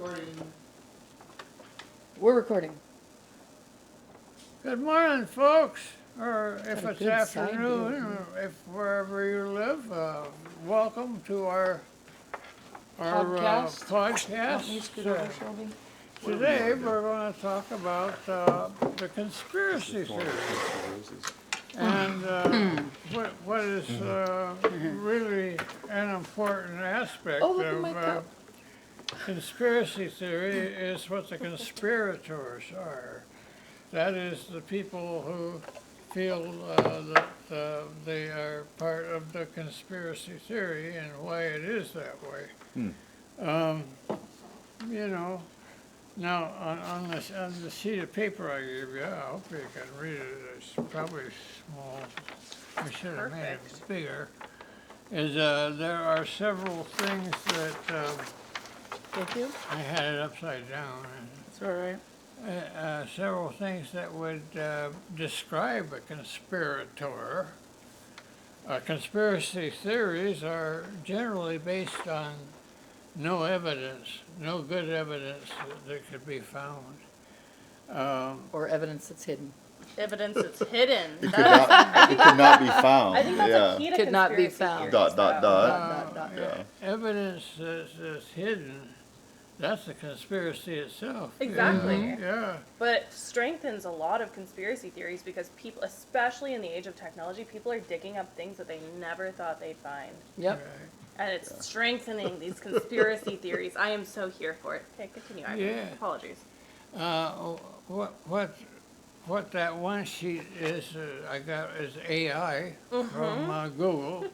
recording. We're recording. Good morning, folks, or if Got a it's good side afternoon, view. or if wherever you live, welcome to our Podcast. Want me to podcast. scoot over, Shelby? Today we're going to talk about the conspiracy theory and what is really an important aspect Oh, look at my of cup. conspiracy theory is what the conspirators are. That is the people who feel that they are part of the conspiracy theory and why it is that way. You know, now on the sheet of paper I gave you, I hope you can read it. It's probably small. I should have made it bigger. Is there are several things that Thank you. I had it upside down. It's all right. Several things that would describe a conspirator. Conspiracy theories are generally based on no evidence, no good evidence that could be found. Or evidence that's hidden. Evidence that's hidden. It could not be found. I think that's yeah. a key to Could not be conspiracy found. theories, Dot, dot, though. dot. Yeah. Evidence that's hidden, that's a conspiracy itself. Exactly. Yeah. But it strengthens a lot of conspiracy theories because people, especially in the age of technology, people are digging up things that they never thought they'd find. Yep. Right. And it's strengthening these conspiracy theories. I am so here for it. Okay, continue. Ivan. Yeah. Apologies. What that one sheet is I got is AI from Google.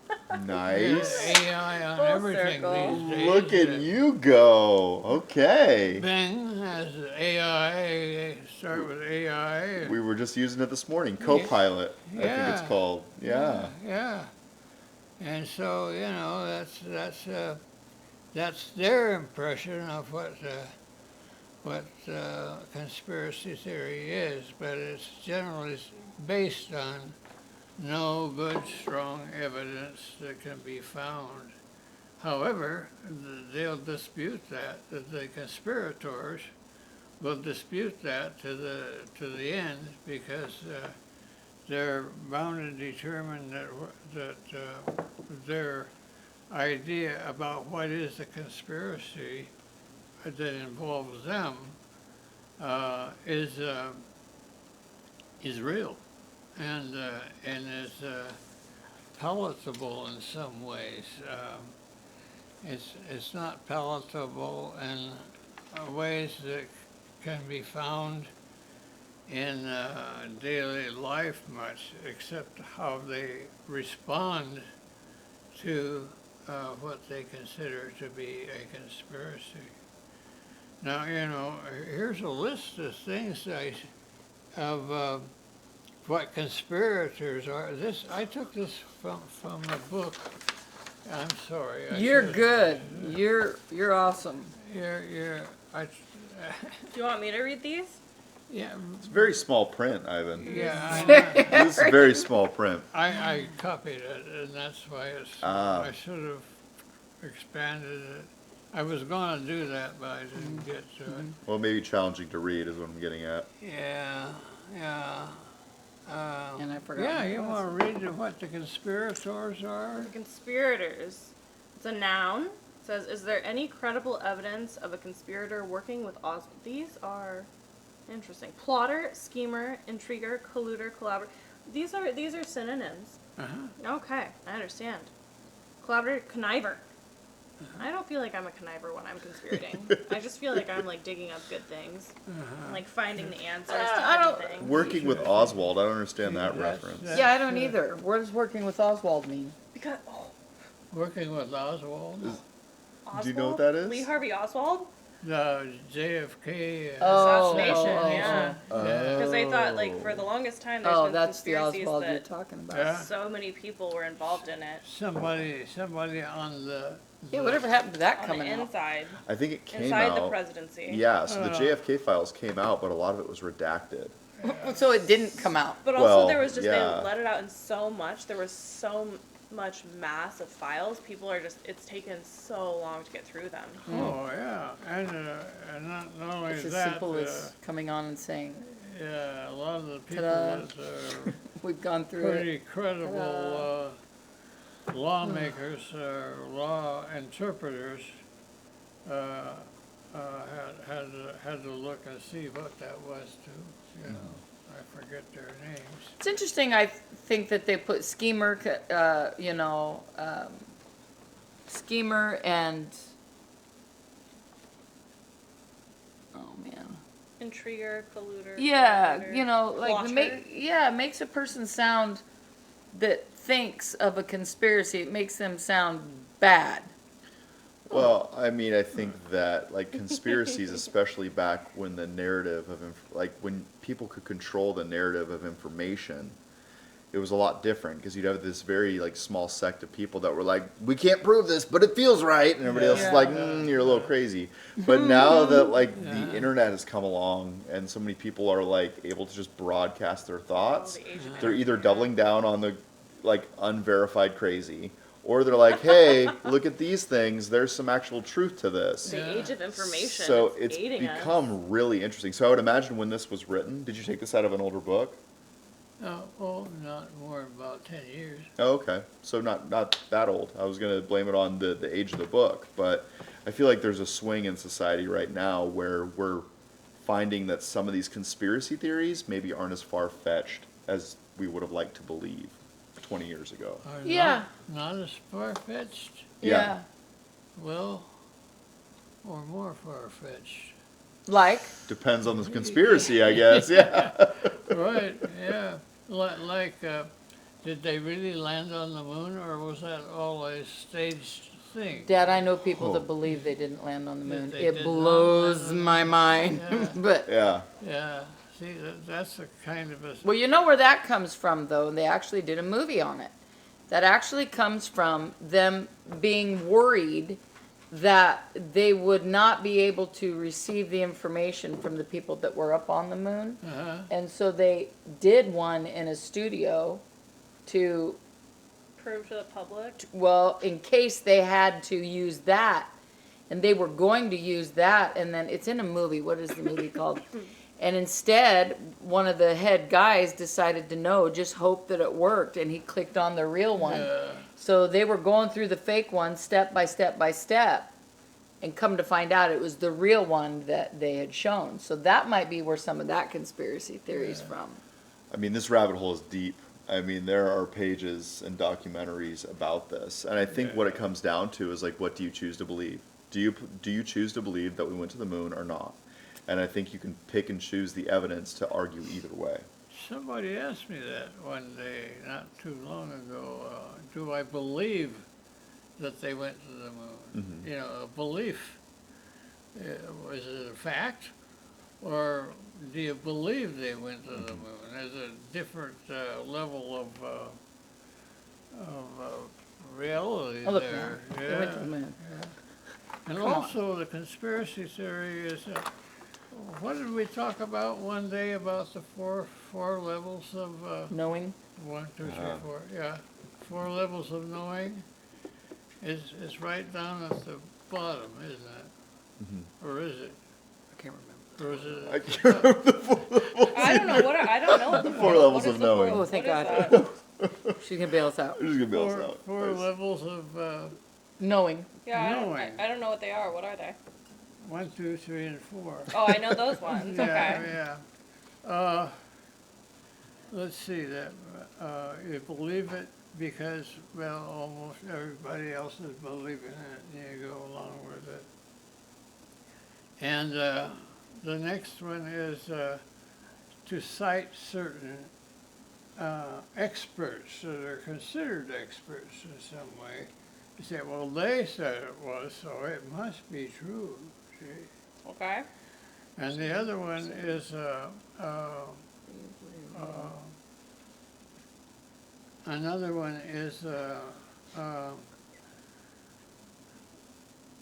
Nice. AI on Full everything circle. these days. Look at you go. Okay. Bing has AI. Start with AI. We were just using it this morning. Copilot, I think Yeah. it's called. Yeah. Yeah. And so that's their impression of what conspiracy theory is, but it's generally based on no good, strong evidence that can be found. However, they'll dispute that. The conspirators will dispute that to the end because they're bound and determined that their idea about what is a conspiracy that involves them is real and is palatable in some ways. It's not palatable in ways that can be found in daily life much, except how they respond to what they consider to be a conspiracy. Now, here's a list of things of what conspirators are. I took this from a book. I'm sorry. You're good. You're awesome. Do Do you want me to read these? yeah, It's very small print, Ivan. yeah, This is very small print. I copied it, and that's why it's. I should have expanded it. I was going to do that, but I didn't get to it. Well, maybe challenging to read is what I'm getting at. Yeah. And I forgot. Yeah, what it you was. want to read what the conspirators are? The conspirators. It's a noun. It says, is there any credible evidence of a conspirator working with Oswald? These are interesting. Plotter, schemer, intriguer, colluder, collaborator. These are synonyms. Uh-huh. Okay, I understand. Collaborator, conniver. I don't feel like I'm a conniver when I'm conspirating. I just feel like I'm like digging up good things, and, like finding the answers to I don't- everything. Working with Oswald, I don't understand that That's- reference. Yeah, I don't either. What does working with Oswald mean? Because Working with Oswald, Oswald? Do you know what that is? Lee Harvey Oswald? the JFK. Assassination, yeah. Yeah. Because they thought like for the longest time there's Oh, been that's the conspiracies Oswald you're that talking about. Yeah. so many people were involved in it Somebody on the. Yeah, whatever happened to that on coming the out? inside, I think it came inside the out. presidency. Yeah, so the JFK files came out, but a lot of it was redacted. So it didn't come out. But also Well, there was just yeah. they let it out in so much. There was so much mass of files, people are just, it's taken so long to get through them. Oh, yeah, and not only It's as that, simple as coming on and saying, yeah, a lot of the people Ta-da. that are we've gone through it. pretty credible lawmakers or law interpreters had to look and see what that was too. You know, I forget their names. It's interesting, I think that they put schemer, schemer and, oh man. Intriguer, colluder. Yeah, collaborator, you know, like, plotter. it makes a person sound that thinks of a conspiracy, it makes them sound bad. Well, I mean, I think that like conspiracies, especially back when the narrative of like when people could control the narrative of information, it was a lot different because you'd have this very like small sect of people that were like, we can't prove this, but it feels right, and everybody else is Yeah. like, you're a little crazy. But now that like Yeah. the internet has come along and so many people are like able to just broadcast their thoughts, the age of they're either internet. doubling down on the like unverified crazy, or they're like, hey, look at these things. There's some actual truth to this. The age of information. So it's it's aiding us. become really interesting. So I would imagine when this was written, did you take this out of an older book? Oh, not more than about 10 years. Oh, okay. So not that old. I was gonna blame it on the age of the book, but I feel like there's a swing in society right now where we're finding that some of these conspiracy theories maybe aren't as far fetched as we would have liked to believe 20 years ago. Are Yeah. Not as far-fetched, Yeah. well, or more far-fetched. Like, Depends on the conspiracy, I guess. Yeah. Right, yeah. Did they really land on the moon, or was that all a staged thing? Dad, I know people Oh. that believe they didn't land on the moon. They It did not blows land on the my moon. mind. Yeah. But, Yeah. Yeah, see, that's a kind of a, well, you know where that comes from, though? They actually did a movie on it. That actually comes from them being worried that they would not be able to receive the information from the people that were up on the moon. And so they did one in a studio to, Prove to the public. well, in case they had to use that. And they were going to use that, and then it's in a movie. What is the movie called? And instead, one of the head guys decided to no, just hope that it worked, and he clicked on the real one. So they were going through the fake one step by step by step, and come to find out it was the real one that they had shown. So that might be where some of that conspiracy theory's from. I mean, this rabbit hole is deep. I mean, there are pages and documentaries about this. And I think what it comes down to is like, what do you choose to believe? Do you choose to believe that we went to the moon or not? And I think you can pick and choose the evidence to argue either way. somebody asked me that one day, not too long ago, do I believe that they went to the moon? Mhm. You know, a belief, was it a fact? Or do you believe they went to the moon? There's a different level of reality Oh, look, there. they went to the moon. And Come on. also the conspiracy theory is, what did we talk about one day about the four levels of, Knowing? 1, 2, 3, 4, yeah, 4 levels of knowing? It's right down at the bottom, isn't it? Or is it? I can't remember. Or is it? I can't remember the full I don't know what I don't know what the Four what levels is of the knowing. four- Oh, thank what is God. that? She's gonna bail us out. I'm just gonna bail us out. Four Nice. levels of, Knowing. Yeah, I don't, Knowing. I don't know what they are. What are they? 1, 2, 3, and 4. Oh, I know those ones. Okay. Yeah. Let's see that. You believe it because, well, almost everybody else is believing it, and you go along with it. And the next one is to cite certain experts that are considered experts in some way. You say, well, they said it was, so it must be true. See? Okay. And the other one is, another one is,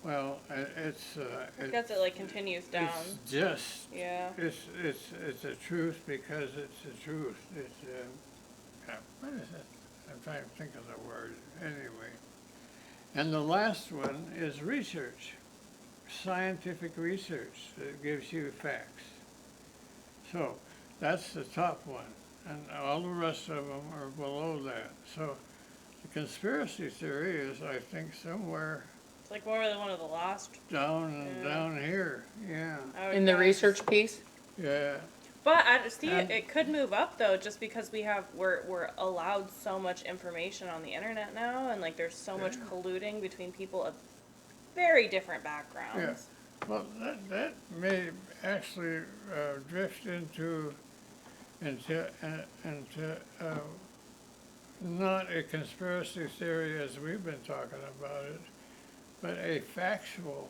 well, it's, I guess it like continues down. it's just, Yeah. it's the truth because it's the truth. It's, what is it? I'm trying to think of the word, anyway. And the last one is research, scientific research that gives you facts. So that's the top one, and all the rest of them are below that. So the conspiracy theory is, I think, somewhere It's like more than one of the last. down here, yeah, I would In the guess. research piece? yeah. But I see And- it could move up though, just because we're allowed so much information on the internet now, and like there's so much colluding between people of very different backgrounds. Well, that may actually drift into not a conspiracy theory as we've been talking about it, but a factual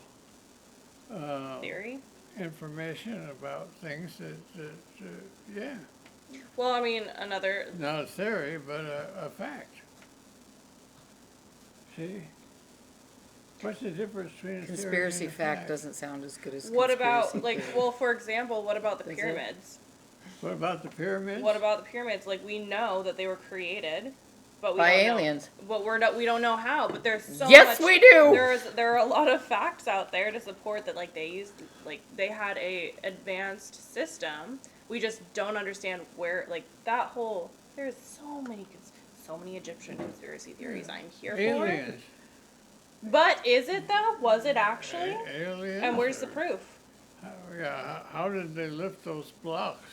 Theory. information about things that yeah, Well, I mean, another. not a theory, but a fact. See? What's the difference between a theory Conspiracy and a fact doesn't sound as good as What about conspiracy like? theory. Well, for example, what about the Does it? pyramids? What about the pyramids? What about the pyramids? Like we know that they were created, but we By don't aliens. Know, but we don't know how. But there's so Yes, much. we do! There are a lot of facts out there to support that. Like they had a advanced system. We just don't understand where that whole. There's so many Egyptian conspiracy theories. I'm here aliens? for. But is it though? Was it actually? Aliens? And where's the or- proof? How did they lift those blocks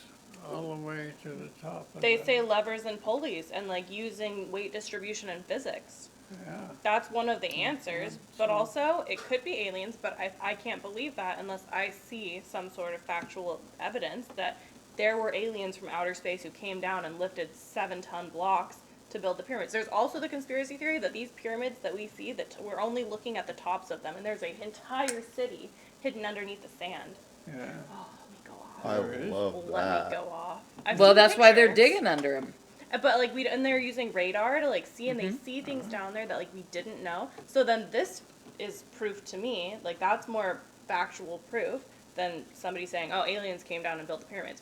all the way to the top? Of They the- say levers and pulleys and like using weight distribution and physics. Yeah, That's one of the answers, but also it could be aliens, but I can't believe that unless I see some sort of factual evidence that there were aliens from outer space who came down and lifted 7-ton blocks to build the pyramids. There's also the conspiracy theory that these pyramids that we see, that we're only looking at the tops of them, and there's an entire city hidden underneath the sand. yeah. Oh, let me go off. I There is. love Let me that. go off. I've Well, seen that's why they're pictures. digging under them. But like and they're using radar to like see, and they see things down there that like we didn't know. So then this is proof to me, like that's more factual proof than somebody saying, "Oh, aliens came down and built the pyramids."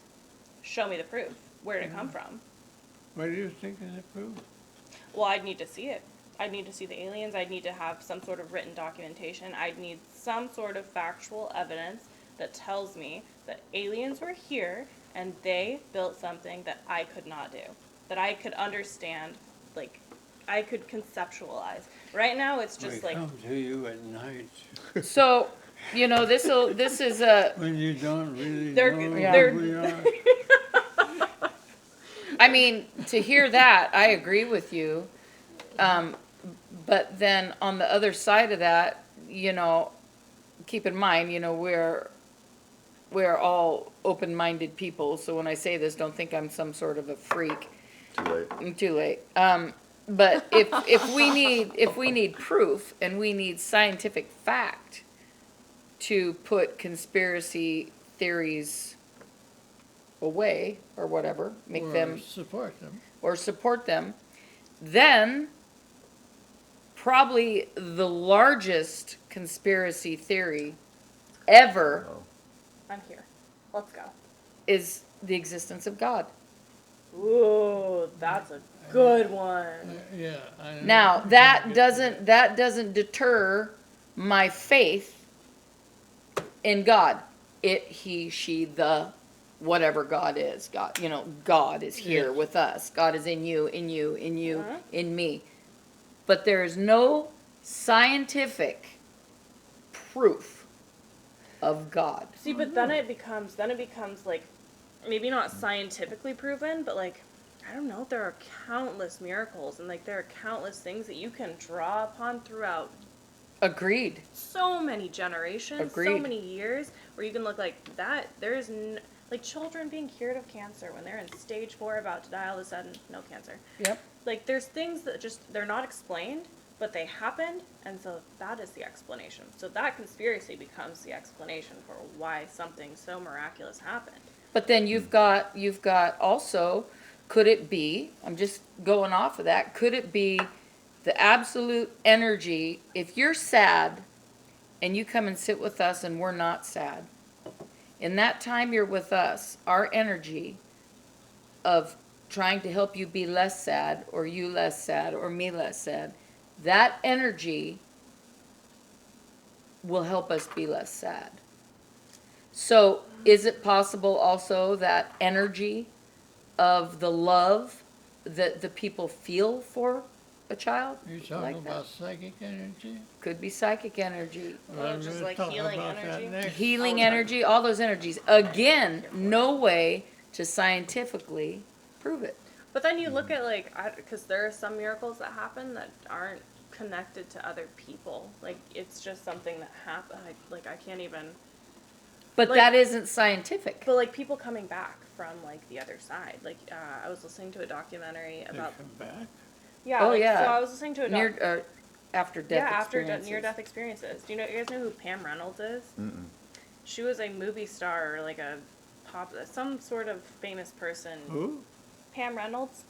Show me the proof. Where did it come from? What do you think is the proof? Well, I'd need to see it. I'd need to see the aliens. I'd need to have some sort of written documentation. I'd need some sort of factual evidence that tells me that aliens were here and they built something that I could not do, that I could understand, like I could conceptualize. Right now, it's just We like come to you at night So, this is a, when you don't really They're- know they're- who we are. I mean, to hear that, I agree with you. But then on the other side of that, keep in mind, we're all open-minded people. So when I say this, don't think I'm some sort of a freak. Too late. Too late. But if we need proof and we need scientific fact to put conspiracy theories away or whatever, make Or them support them. or support them, then probably the largest conspiracy theory ever Oh. I'm here. Let's go. is the existence of God. Ooh, that's a good one. Yeah. I know. Now, that doesn't deter my faith in God. It, he, she, the whatever God is. God, God is here Yes. with us. God is in you, in you, in you, Uh-huh. in me. But there is no scientific proof of God. See, but then it becomes like, maybe not scientifically proven, but like, I don't know, there are countless miracles and like there are countless things that you can draw upon throughout Agreed. so many generations, so Agreed. many years, where you can look like that. There's like children being cured of cancer when they're in stage 4 about to die, all of a sudden, no cancer. Yep. Like there's things that just, they're not explained, but they happened, and so that is the explanation. So that conspiracy becomes the explanation for why something so miraculous happened. But then you've got also, could it be, I'm just going off of that, could it be the absolute energy, if you're sad and you come and sit with us and we're not sad, in that time you're with us, our energy of trying to help you be less sad, or you less sad, or me less sad, that energy will help us be less sad. So, is it possible also that energy of the love that the people feel for a child You're talking like about that? psychic energy? Could be psychic energy, Oh, just We'll like talk healing about that energy? next. healing Oh, energy, all those energies. Again, no way to scientifically prove it. But then you look at like, because there are some miracles that happen that aren't connected to other people. Like it's just something that happened. Like I can't even. But Like- that isn't scientific. But like people coming back from like the other side. Like I was listening to a documentary They about. come back? Yeah. Oh, like, yeah. So I was listening to a Near, after death yeah, after experiences. near-death experiences. Do you guys know who Pam Reynolds is? Mm-mm. She was a movie star, or like a some sort of famous person. Who? Pam Reynolds.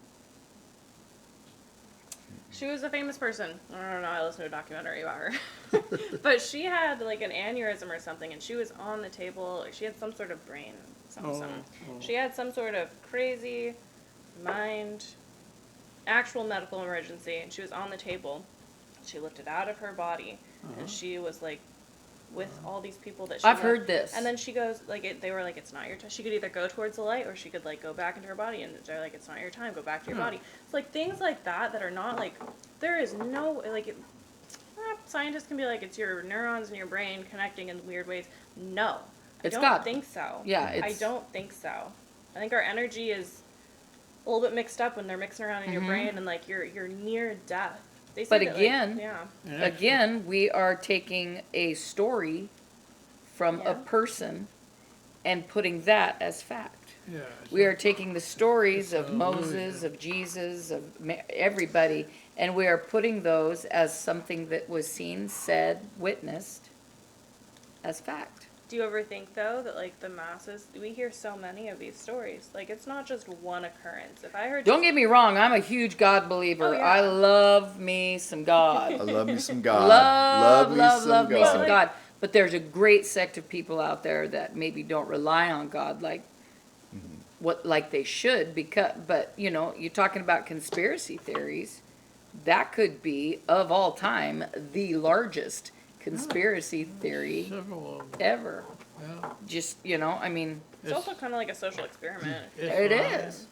She was a famous person. I don't know. I listened to a documentary about her, but she had like an aneurysm or something, and she was on the table. She had some sort of brain, something. Oh. She had some sort of crazy mind, actual medical emergency, and she was on the table. She lifted out of her body, and she was like with all these people that she I've loved. heard this. And then she goes like they were like, it's not your time. She could either go towards the light or she could like go back into her body, and they're like, it's not your time. Go back to your body. It's like things like that are not like there is no like. Scientists can be like, it's your neurons in your brain connecting in weird ways. No, It's I don't God. think so. Yeah, I it's- don't think so. I think our energy is a little bit mixed up when they're mixing around in your brain, and like you're near death. They say But that, like, again- yeah. And that's- Again, we are taking a story from a Yeah. person and putting that as fact. Yeah. We are taking the stories It's of an Moses, illusion. of Jesus, of everybody, and we are putting those as something that was seen, said, witnessed as fact. Do you ever think though that like the masses, we hear so many of these stories. Like it's not just one occurrence. If I heard Don't get me wrong, I'm a huge God believer. Oh, yeah. I love me some I God. love me some God. love me God. some God. But there's a great sect of people out there that maybe don't rely on God like like they should, but you know, you're talking about conspiracy theories. That could be, of all time, the largest conspiracy theory Several of them, ever. yeah. Just, you know, I mean, it's also kind of like a social experiment. it Islam. is.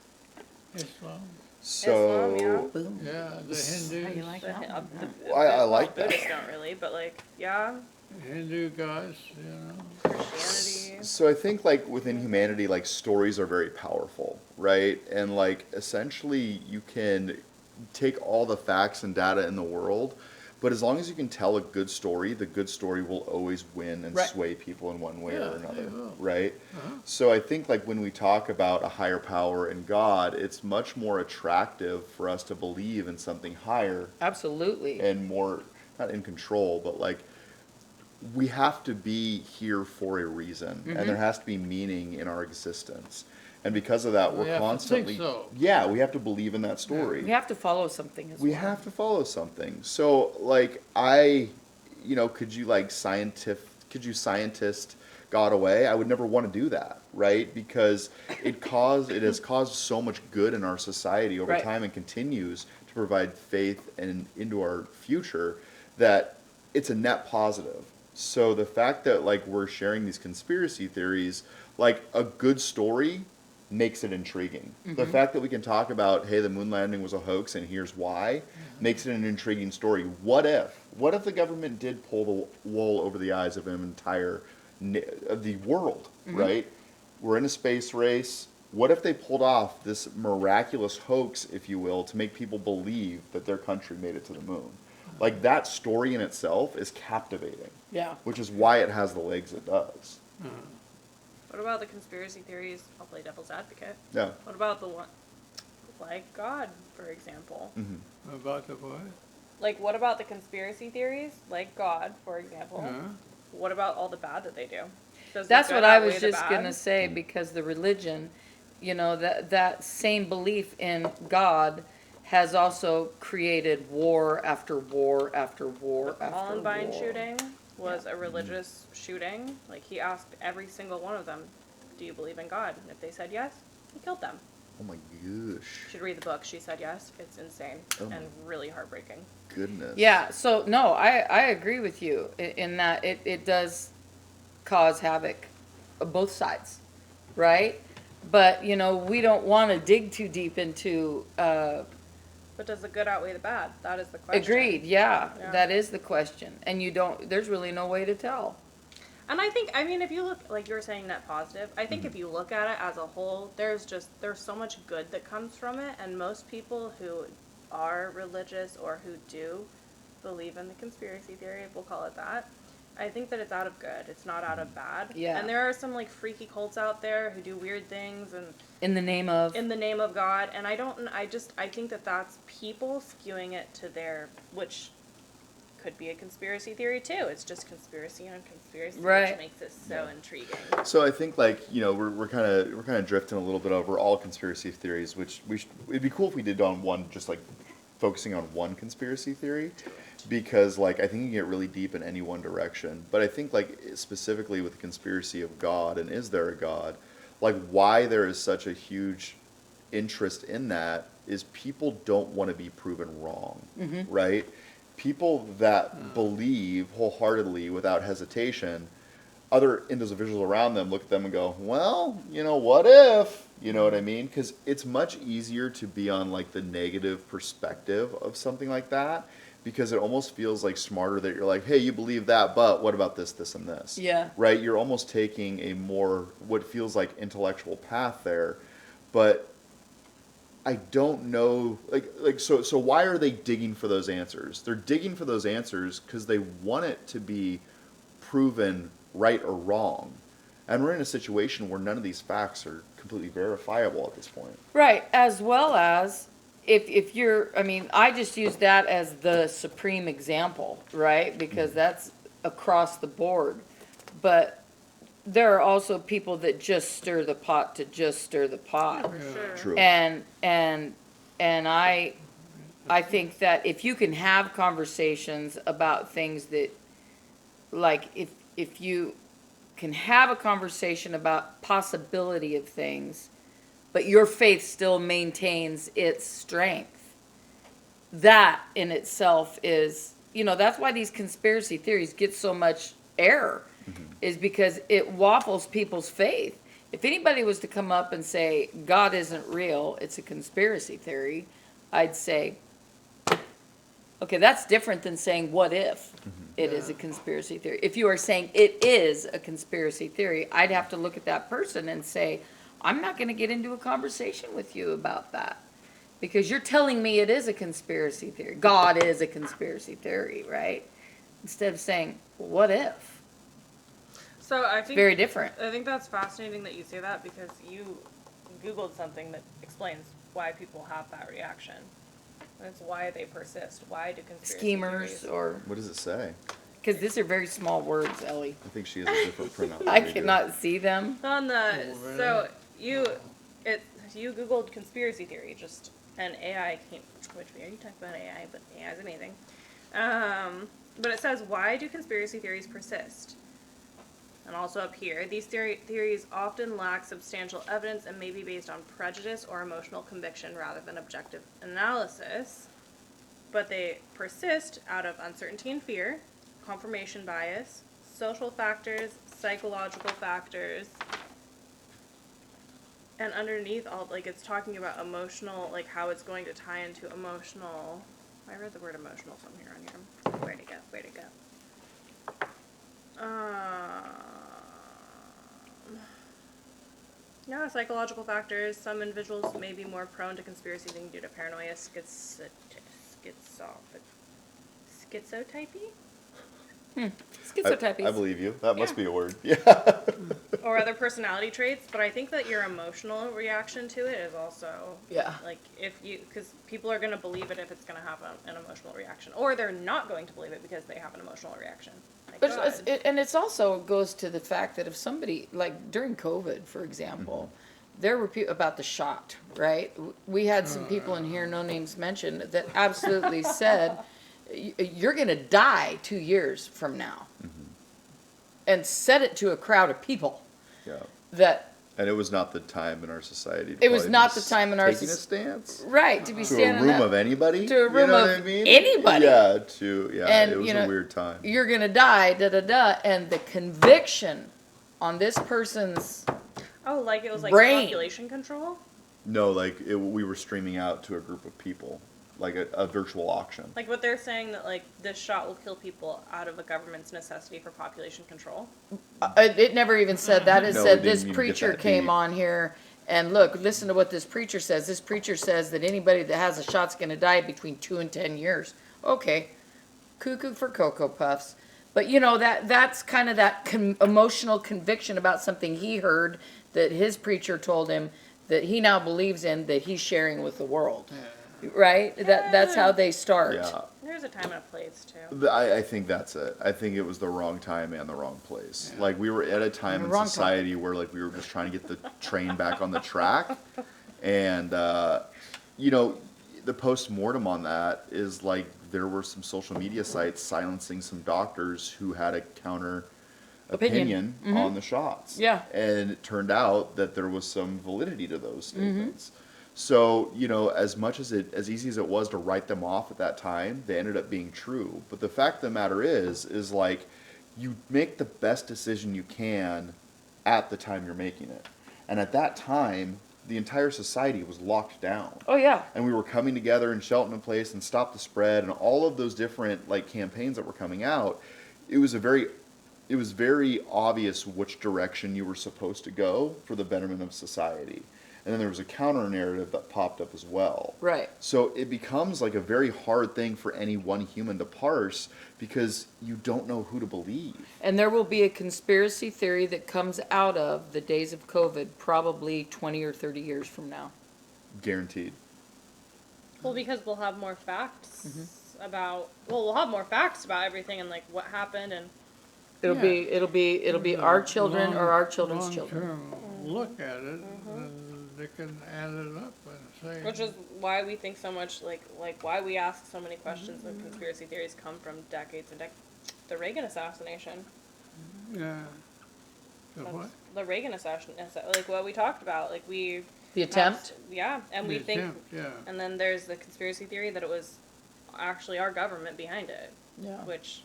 Islam, So, Islam, Boom. yeah, the Hindus. How you like that one? I like that. Buddhists don't really, but like yeah, Hindu gods, you know. Christianity. So I think like within humanity, like stories are very powerful, right? And like essentially you can take all the facts and data in the world, but as long as you can tell a good story, the good story will always win and Right. sway people in one way Yeah, or they another, will. right? Uh-huh. So I think like when we talk about a higher power and God, it's much more attractive for us to believe in something higher Absolutely. and more not in control, but like we have to be here for a reason, and there has to be meaning in our existence. And because of that, We we're have to think constantly so. yeah, we have to believe in that story. We have to follow something as We well. have to follow something. So like could you scientist God away? I would never want to do that, right? Because it has caused so much good in our society over Right. time and continues to provide faith and into our future that it's a net positive. So the fact that like we're sharing these conspiracy theories, like a good story makes it intriguing. The fact that we can talk about, hey, the moon landing was a hoax and here's why, makes it an intriguing story. What if the government did pull the wool over the eyes of of the world, right? We're in a space race. What if they pulled off this miraculous hoax, if you will, to make people believe that their country made it to the moon? Like that story in itself is captivating, Yeah. which is why it has the legs it does. What about the conspiracy theories? I'll play devil's advocate. Yeah. What about the one like God, for example? About the what? Like what about the conspiracy theories, like God, for example? Huh? What about all the bad that they do? Does the That's good what I outweigh was the just bad? going to say, because the religion, you know, that same belief in God has also created war after war after war The after Columbine war. shooting was a religious shooting. Like he asked every single one of them, "Do you believe in God?" And if they said yes, he killed them. Oh my You gosh. should read the book. She said yes. It's insane Oh. and really heartbreaking. Goodness. Yeah, so no, I agree with you in that it does cause havoc of both sides, right? But, you know, we don't want to dig too deep into, But does the good outweigh the bad? That is the question. agreed, yeah, Yeah. that is the question. And you don't, there's really no way to tell. And I think, I mean, if you look, like you were saying, net positive, I think if you look at it as a whole, there's so much good that comes from it. And most people who are religious or who do believe in the conspiracy theory, we'll call it that, I think that it's out of good. It's not out of bad. Yeah. And there are some, like, freaky cults out there who do weird things and In the name of, in the name of God. And I think that that's people skewing it to their, which could be a conspiracy theory too. It's just conspiracy and conspiracy, Right. which makes it so intriguing. So I think, like, you know, we're kind of drifting a little bit over all conspiracy theories, which it'd be cool if we did on one, just like focusing on one conspiracy theory, because like I think you can get really deep in any one direction. But I think like specifically with the conspiracy of God and is there a God, like why there is such a huge interest in that is people don't want to be proven wrong, right? People that believe wholeheartedly without hesitation, other individuals around them look at them and go, well, you know, what if? You know what I mean? Because it's much easier to be on like the negative perspective of something like that, because it almost feels like smarter that you're like, hey, you believe that, but what about this, this, and this? Yeah. Right? You're almost taking a more, what feels like intellectual path there. But I don't know, so why are they digging for those answers? They're digging for those answers because they want it to be proven right or wrong. And we're in a situation where none of these facts are completely verifiable at this point. right, as well as if you're, I mean, I just use that as the supreme example, right? Because that's across the board. But there are also people that just stir the pot to just stir the pot. For sure. True. And I think that if you can have conversations about things that, like, if you can have a conversation about possibility of things, but your faith still maintains its strength, that in itself is, you know, that's why these conspiracy theories get so much air, is because it waffles people's faith. If anybody was to come up and say, God isn't real, it's a conspiracy theory, I'd say, okay, that's different than saying, what if it is a conspiracy theory? If you are saying it is a conspiracy theory, I'd have to look at that person and say, I'm not going to get into a conversation with you about that. Because you're telling me it is a conspiracy theory. God is a conspiracy theory, right? Instead of saying, what if? So I think Very different. I think that's fascinating that you say that because you Googled something that explains why people have that reaction. And it's why they persist. Why do conspiracy Schemers theories? or, What does it say? because these are very small words, Ellie. I think she has a different printout. I than we do. cannot see them. On the really? so you Googled conspiracy theory just and AI came, which we already talked about AI, but AI is amazing. But it says, why do conspiracy theories persist? And also up here, these theories often lack substantial evidence and may be based on prejudice or emotional conviction rather than objective analysis. But they persist out of uncertainty and fear, confirmation bias, social factors, psychological factors, and underneath all, like, it's talking about emotional, like, how it's going to tie into emotional. I read the word emotional somewhere on here. Where'd it go? Yeah, psychological factors. Some individuals may be more prone to conspiracy thinking due to paranoia, schizotypy, Schizotypes. I believe you. That must Yeah. be a word. Yeah. or other personality traits. But I think that your emotional reaction to it is also Yeah. like because people are going to believe it if it's going to have an emotional reaction, or they're not going to believe it because they have an emotional reaction. Like, But God. and it's also goes to the fact that if somebody, like during COVID, for example, there were people about the shot, right? We had some people in here, no names mentioned, that absolutely said, you're going to die 2 years from now. And said it to a crowd of people Yeah. that And it was not the time in our society. It was probably not be the time in our taking a soc- stance Right, to be to a standing room up. of anybody. to a room you know of what I mean? anybody. Yeah, And, it was you know, a weird time. You're gonna die, da da da, and the conviction on this person's Oh, like it was like Brain. population control? No, like we were streaming out to a group of people, like a virtual auction. Like what they're saying that like this shot will kill people out of a government's necessity for population control. it never even said that. It No, said it this didn't even get preacher that came deep. on here and look, listen to what this preacher says. This preacher says that anybody that has a shot's gonna die between 2 and 10 years. Okay, cuckoo for Cocoa Puffs. But you know, that's kind of that emotional conviction about something he heard that his preacher told him that he now believes in, that he's sharing with the world. Right? That's how they start. Yeah, There's a time and a place too. I think that's it. I think it was the wrong time and the wrong place. Like we were at a time The in wrong time. society where like we were just trying to get the train back on the track, and you know, the post-mortem on that is like there were some social media sites silencing some doctors who had a counter opinion on the shots. Yeah. And it turned out that there was some validity to those statements. So, you know, as much as as easy as it was to write them off at that time, they ended up being true. But the fact of the matter is like you make the best decision you can at the time you're making it. And at that time, the entire society was locked down. Oh yeah. And we were coming together and shelter in place and stop the spread and all of those different like campaigns that were coming out. It was very obvious which direction you were supposed to go for the betterment of society. And then there was a counter narrative that popped up as well. Right. So it becomes like a very hard thing for any one human to parse because you don't know who to believe. And there will be a conspiracy theory that comes out of the days of COVID probably 20 or 30 years from now. Guaranteed. Well, because we'll have more facts Mm-hmm. about. Well, we'll have more facts about everything and like what happened and. It'll be our children or our children's children. Long-term look at it, and they can add it up and say. Which is why we think so much, like why we ask so many questions and conspiracy theories come from decades and decades. The Reagan assassination. Yeah. The That's what? The Reagan assassination, like what we talked about, like we. The attempt? Yeah, and we The think, attempt, yeah. and then there's the conspiracy theory that it was actually our government behind it, Yeah. which.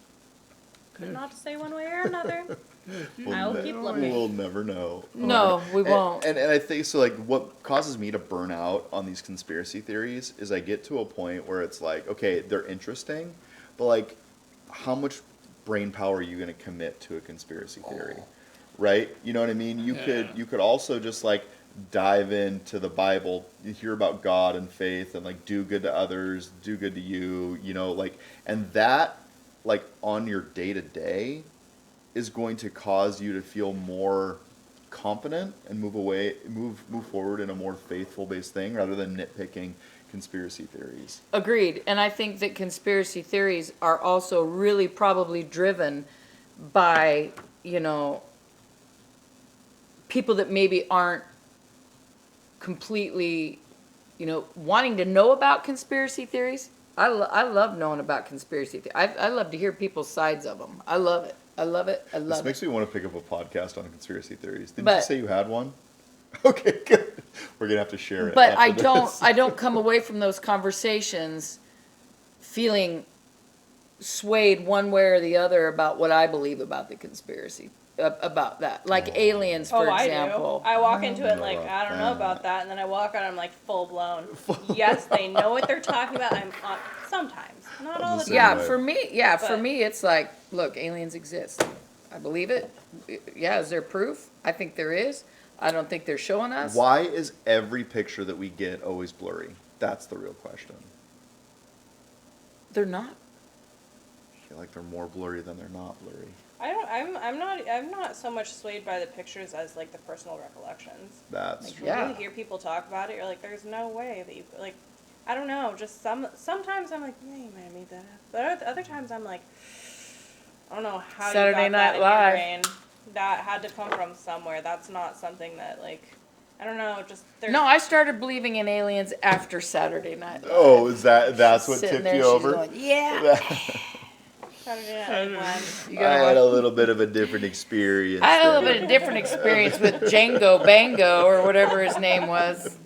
Yes. Not to say one way or another. Yes, I'll you keep know, looking. We'll never know. No, we won't. And I think so. Like, what causes me to burn out on these conspiracy theories is I get to a point where it's like, okay, they're interesting, but like, how much brain power are you going to commit to a conspiracy theory, right? You know what I mean? You could also just like dive into the Bible, you hear about God and faith, and like do good to others, do good to you, you know, like, and that like on your day to day is going to cause you to feel more confident and move forward in a more faithful based thing rather than nitpicking conspiracy theories. Agreed. And I think that conspiracy theories are also really probably driven by, you know, people that maybe aren't completely, you know, wanting to know about conspiracy theories. I love knowing about conspiracy theories. I love to hear people's sides of them. I love it. I love it. I This love makes it. me want to pick up a podcast on conspiracy theories. Didn't you But- say you had one? Okay, good. We're gonna have to share it. But after this. I don't come away from those conversations feeling swayed one way or the other about what I believe about the conspiracy about that. Like aliens, for example. I walk into it know like about I don't know about that, and then I walk out, I'm like full blown. Yes, they know what they're talking about. I'm sometimes, not all the Same time. Yeah, way. for But- me, it's like, look, aliens exist. I believe it. Yeah, is there proof? I think there is. I don't think they're showing us. Why is every picture that we get always blurry? That's the real question. They're not. I feel like they're more blurry than they're not blurry. I'm not so much swayed by the pictures as like the personal recollections. That's Like true. Yeah. when you hear people talk about it, you're like, there's no way that you like. I don't know. Just sometimes I'm like, yeah, you might have made that up. But other times I'm like, I don't know how Saturday you got Night that Live. in your brain. That had to come from somewhere. That's not something that like, I don't know. Just there's No, I started believing in aliens after Saturday Night Live. Oh, that's what Sitting tipped there, you she's over? going, yeah. Saturday Night Live. You I gotta had a watch. little bit of a different experience. I had a than- little bit of different experience with Django Bango or whatever his name was.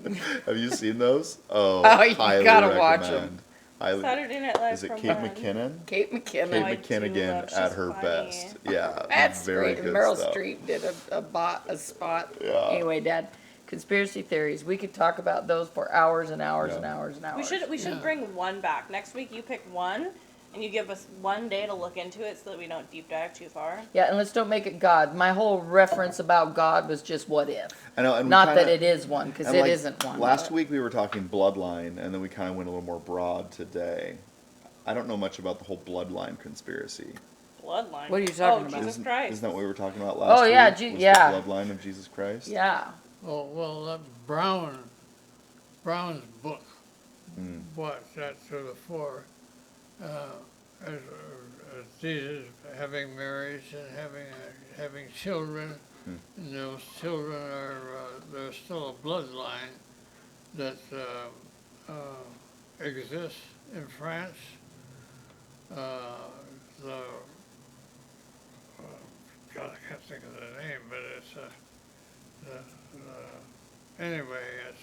Have you seen those? Oh, Oh, you highly gotta watch 'em. recommend. Highly- Saturday Night Live Is it from Kate when? McKinnon? Kate Kate McKinnon. I do McKinnon love- at she's her funny. best. Yeah, That's very great. And good Meryl stuff. Streep did a spot. Yeah. Anyway, Dad, conspiracy theories. We could talk about those for hours and hours and Yeah. hours and hours. We should Yeah. bring one back. Next week you pick one and you give us one day to look into it so that we don't deep dive too far. Yeah, and let's don't make it God. My whole reference about God was just what if. I know, and we Not kinda- that it is one, because and it like, isn't one. Last but- week we were talking bloodline, and then we kind of went a little more broad today. I don't know much about the whole bloodline conspiracy. Bloodline. What are you talking oh, about? Jesus Christ. Isn't that what we were talking about last Oh, week? yeah, Was the yeah. bloodline of Jesus Christ? Yeah. Well, Brown's book Mm. brought that to the fore, as Jesus having marriage and having children, Hmm. and those children are there's still a bloodline that exists in France. The God, I can't think of the name, but it's anyway, it's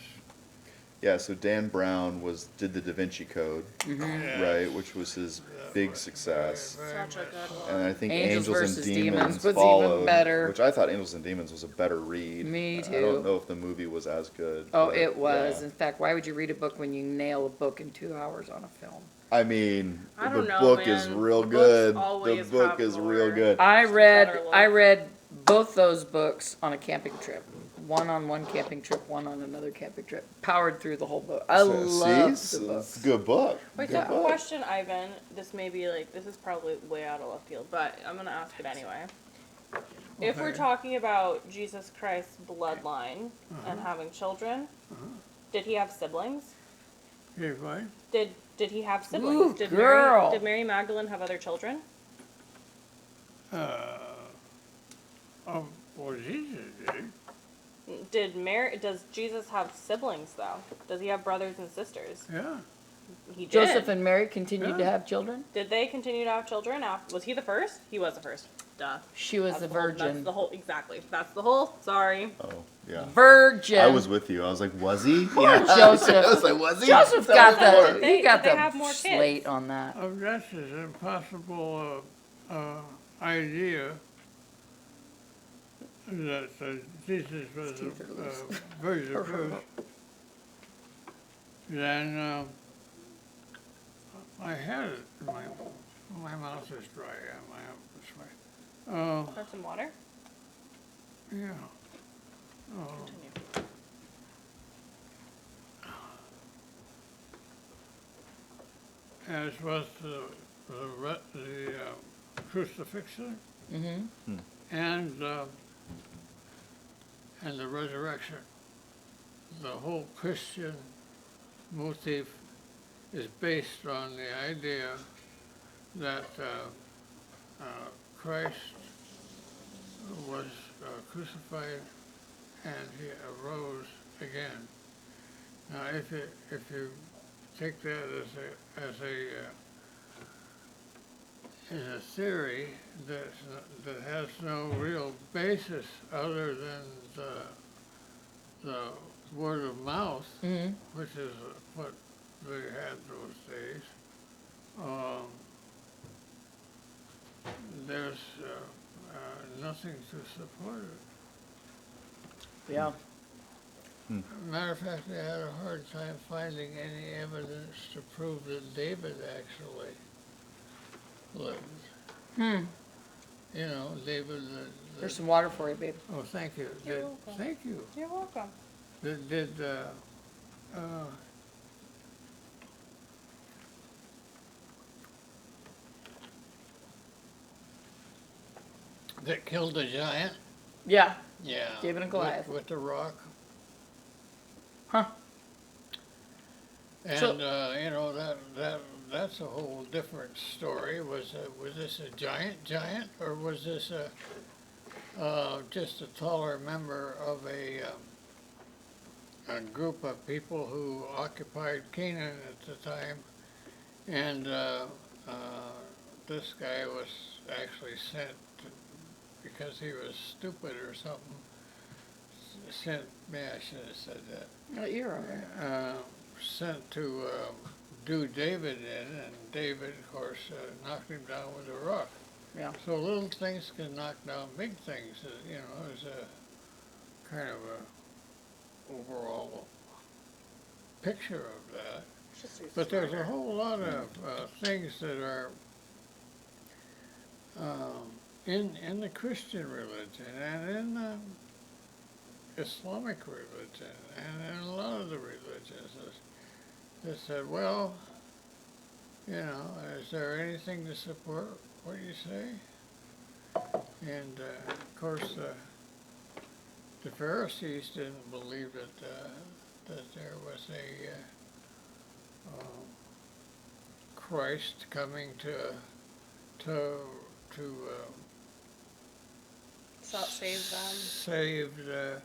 Yeah, so Dan Brown did the Da Vinci Code, yeah, right, which was his that big was success. Such a good one. And I think Angels Angels, versus and Demons, Demons was even followed, better. which I thought Angels and Demons was a better read. Me I too. don't know if the movie was as good. Oh, but, it was. yeah. In fact, why would you read a book when you nail a book in 2 hours on a film? I mean, I the don't know, book is man. real Books good. The always book have is more. real good. I Better read look. both those books on a camping trip. One on one camping trip, one on another camping trip. Powered through the whole book. I love See? the It's books. a good book. Wait, Good so book. question, Ivan. This may be like, this is probably way out of left field, but I'm going to ask it anyway. If we're Okay. talking about Jesus Christ's bloodline and having children, did he have siblings? yeah, right? Did he have siblings? Ooh, did girl. Did Mary Magdalene have other children? Well, Jesus did. Does Jesus have siblings though? Does he have brothers and sisters? Yeah. He did. Joseph and Mary continued to Yeah. have children. Did they continue to have children? Was he the first? He was the first. Duh. She was That's a the whole- virgin. That's the whole, exactly. That's the whole, sorry. Oh, yeah. Virgin. I was with you. I was like, was he? Poor Joseph. I was like, was he? Joseph That got was the more. Did they- he got did they the have more kids? slate on that. Oh, that's an impossible idea that Jesus was teeth are loose. a virgin first. Then I had it. My mouth is dry. My mouth is dry. Have some water? Yeah. Continue. As was the crucifixion Mm-hmm. and the resurrection. The whole Christian motif is based on the idea that Christ was crucified and he arose again. Now, if you take that as a theory that has no real basis other than the word of mouth, Mm-hmm. which is what they had those days. There's nothing to support it. Yeah. Matter of fact, they had a hard time finding any evidence to prove that David actually lived. Hmm. You know, David. There's some water for you, babe. Oh, thank you. You're welcome. Thank you. You're welcome. That killed the giant? Yeah. Yeah. David and Goliath. With the rock. Huh. And So- you know that's a whole different story. Was this a giant, or was this just a taller member of a group of people who occupied Canaan at the time, and this guy was actually sent because he was stupid or something. Sent, maybe I should have said that. Oh, you're all right. Sent to do David in, and David, of course, knocked him down with a rock. Yeah. So little things can knock down big things. You know, as a kind of a overall picture of that. Just be But there's a smarter. whole lot of things that are in the Christian religion and in the Islamic religion and in a lot of the religions that said, well, you know, is there anything to support what you say? And of course, the Pharisees didn't believe that there was a Christ coming to Save them. save the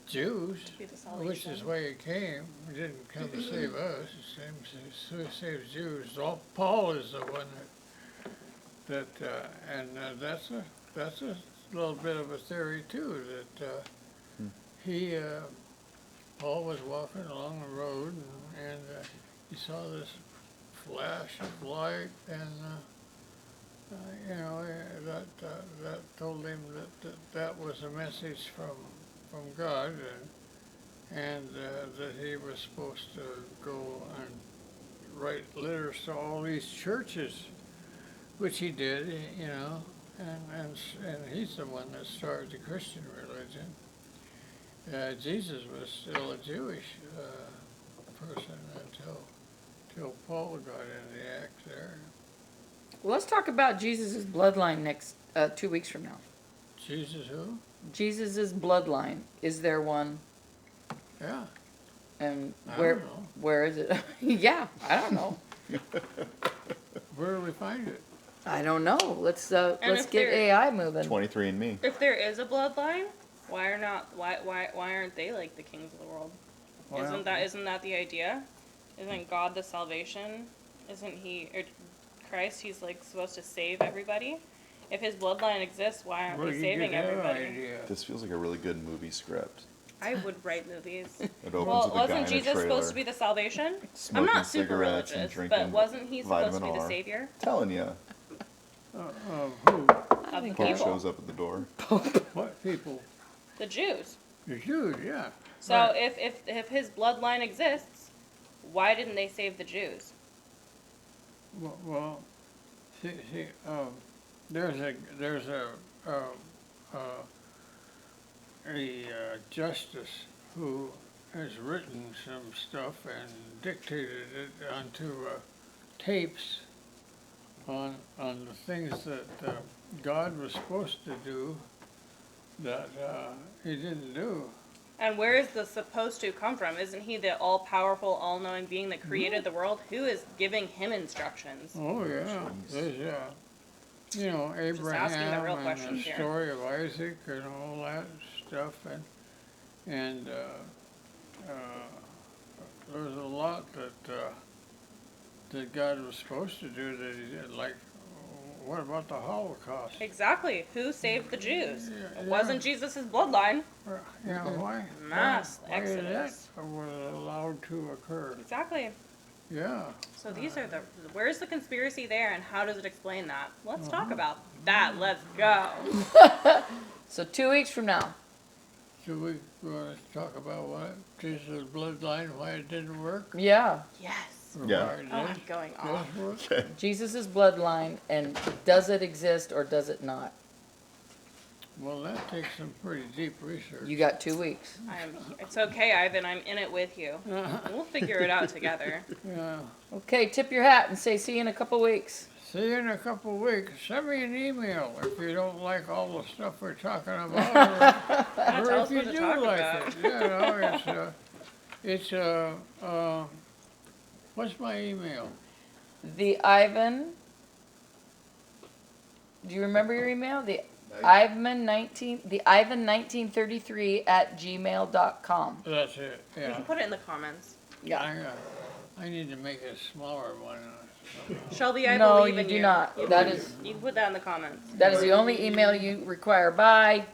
Jews, Be the which is salvation. why he came. He didn't come to save us. He came to save Jews. Paul is the one that and that's a little bit of a theory too. That he Paul was walking along the road and he saw this flash of light and. You know, that told him that was a message from God, and that he was supposed to go and write letters to all these churches, which he did, you know, and he's the one that started the Christian religion. Jesus was still a Jewish person until Paul got in the act there. Well, let's talk about Jesus' bloodline next 2 weeks from now. Jesus who? Jesus' bloodline. Is there one? Yeah. And I where don't know. where is it? Yeah, I don't know. Where do we find it? I don't know. Let's if get there- AI moving. 23andMe. If there is a bloodline, why aren't they like the kings of the world? Why Isn't not? that the idea? Isn't God the salvation? Isn't he or Christ? He's like supposed to save everybody. If his bloodline exists, why aren't Where we did you saving get that everybody? idea? This feels like a really good movie script. I would write movies. It opens Well, with a guy wasn't in a Jesus trailer supposed to be the salvation? I'm smoking not super cigarettes and religious, drinking but wasn't he supposed to be vitamin the R. savior Telling you, Who? of the think Pope people? shows up at the door. What people? The Jews. The Jews, yeah. So Right. if his bloodline exists, why didn't they save the Jews? Well, see, there's a justice who has written some stuff and dictated it onto tapes on the things that God was supposed to do that he didn't do. And where is the supposed to come from? Isn't he the all-powerful, all-knowing being that created the world? Who is giving him instructions? Oh, yeah. jeez. There's, you know, asking the real Abraham and the questions here. story of Isaac and all that stuff. And there's a lot that God was supposed to do that he did. Like, what about the Holocaust? Exactly. Who saved the Jews? Yeah, It yeah. wasn't Jesus' bloodline. You know, why? Mass why is that exodus. was allowed to occur? Exactly. Yeah. So these are the. Where's the conspiracy there, and how does it explain that? Let's Uh-huh. talk about that. Let's go. So 2 weeks from now. So we want to talk about what? Jesus' bloodline, why it didn't work? Yeah, Yes. Or Yeah. why it Oh, did? I'm going off. Does work? Jesus' bloodline, and does it exist or does it not? Well, that takes some pretty deep research. You got 2 weeks. It's okay, Ivan. I'm in it with you. We'll figure it out together. Yeah. Okay, tip your hat and say see you in a couple weeks. See you in a couple of weeks. Send me an email if you don't like all the stuff we're talking about, Yeah, or tell if us you what to do talk like about. it. You know, it's what's my email? The Ivan. Do you remember your email? The Ivan1933 at gmail.com. That's it. We Yeah. can put it in the comments. Yeah. I need to make a smaller one Shelby, I No, believe you in do you. not. You That can- is- You can put that in the comments. That is the only email you require. Bye.